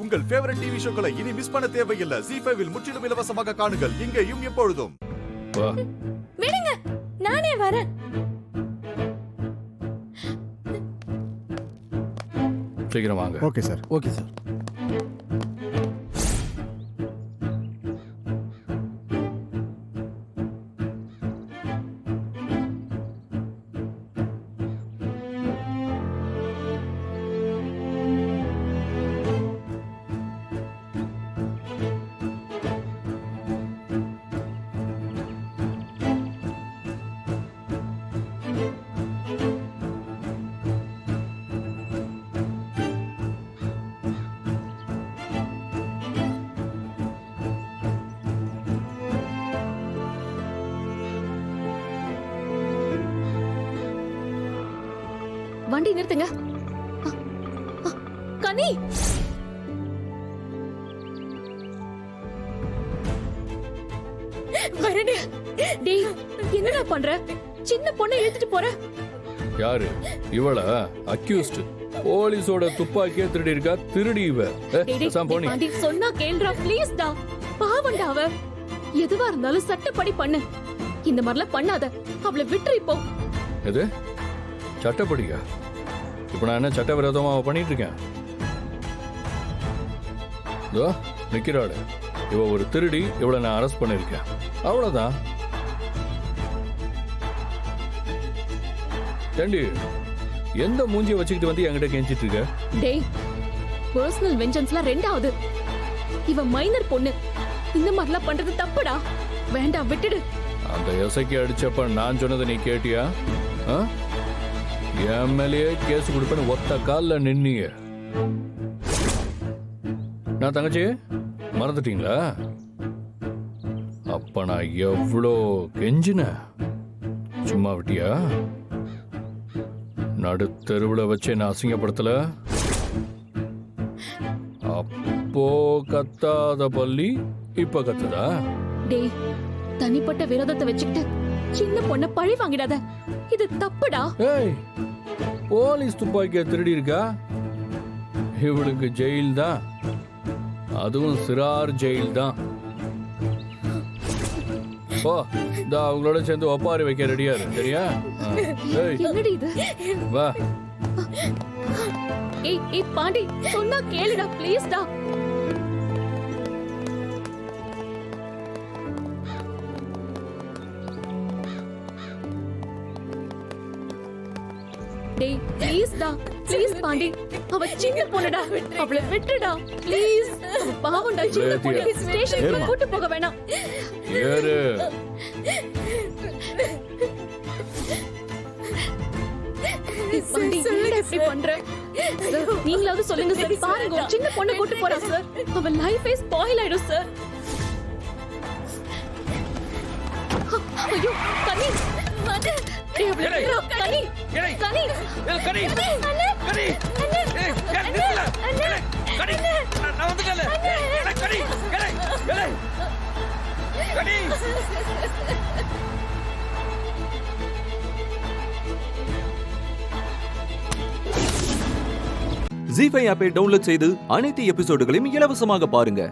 உங்கள் favourite TV ஷோக்களை இனி miss பண்ண தேவையில்லை. ZEE5 இல் முற்றிலும் இலவசமாக காணுங்கள். இங்கேயும் எப்பொழுதும். விடுங்க, நானே வரேன். சீக்கிரம் வாங்க. Okay sir. Okay sir. வண்டி நிறுத்துங்க. கனி, வரேன். டேய், என்னடா பண்ற? சின்ன பொண்ணை இழுத்துட்டு போற. யாரு இவளா? அக்யூஸ்ட். போலீஸோட துப்பாக்கியே திருடி இருக்கா. திருடி இவ. பாண்டி சொன்னா கேளுடா ப்ளீஸ் டா. பாவண்டா அவ. எதுவா இருந்தாலும் சட்டப்படி பண்ணு. இந்த மாதிரிலாம் பண்ணாத. அவளை விட்டுரு இப்போ. எது சட்டப்படியா? இப்ப நான் என்ன சட்டவிரோதமா பண்ணிட்டு இருக்கேன்? நிக்கிறாள் இவ ஒரு திருடி. இவளை நான் அரெஸ்ட் பண்ணிருக்கேன். அவ்வளவுதான். ஏண்டி எந்த மூஞ்சிய வச்சுக்கிட்டு வந்து என்கிட்ட கெஞ்சிட்டு இருக்க? டேய், பர்சனல் வெஞ்சன்ஸ்லாம் ரெண்டாவது. இவ மைனர் பொண்ணு. இந்த மாதிரிலாம் பண்றது தப்புடா. வேண்டாம், விட்டுடு. அந்த எசைக்கு அடிச்சப்ப நான் சொன்னதை நீ கேட்டியா? என் மேலேயே கேஸ் கொடுப்பேன்னு ஒத்த காலில் நின்னீங்க. நான் தங்கச்சி மறந்துட்டீங்களா? அப்ப நான் எவ்வளோ கெஞ்சின. சும்மா விட்டியா? நடுத்தெருவில் வச்சு நான் அசிங்கப்படுத்தல. அப்போ கத்தாத பள்ளி இப்ப கத்துதா? டேய், தனிப்பட்ட விரோதத்தை வச்சுக்கிட்டு சின்ன பொண்ண பழி வாங்கிடாத. இது தப்புடா. ஏய், போலீஸ் துப்பாக்கிய திருடி இருக்கா. இவளுக்கு ஜெயில் தான். அதுவும் சிறார் ஜெயில் தான். ஓ, அவங்களோட சேர்ந்து ஒப்பாரி வைக்க ரெடியா இருக்கு. சரியா? என்னடி இது? வா. ஏய் பாண்டி, சொன்னா கேளுடா ப்ளீஸ் டா. டேய் ப்ளீஸ் டா, ப்ளீஸ் பாண்டி. அவ சின்ன பொண்ணுடா. அவளை விட்டுடா ப்ளீஸ். பாவம்டா, சின்ன பொண்ணு. ஸ்டேஷனுக்கு கூட்டி போக வேணாம். ஏறு. பாண்டி, என்னடா இப்படி பண்ற? நீங்களாவது சொல்லுங்க சார். பாருங்க, சின்ன பொண்ணை கூட்டி போறா சார். அவ லைஃபே ஸ்பாயில் ஆயிடும் சார். ஐயோ கனி, கனி, கனி, கனி, ZEE5 ஆப்பை டவுன்லோட் செய்து அனைத்து எபிசோடுகளையும் இலவசமாக பாருங்க.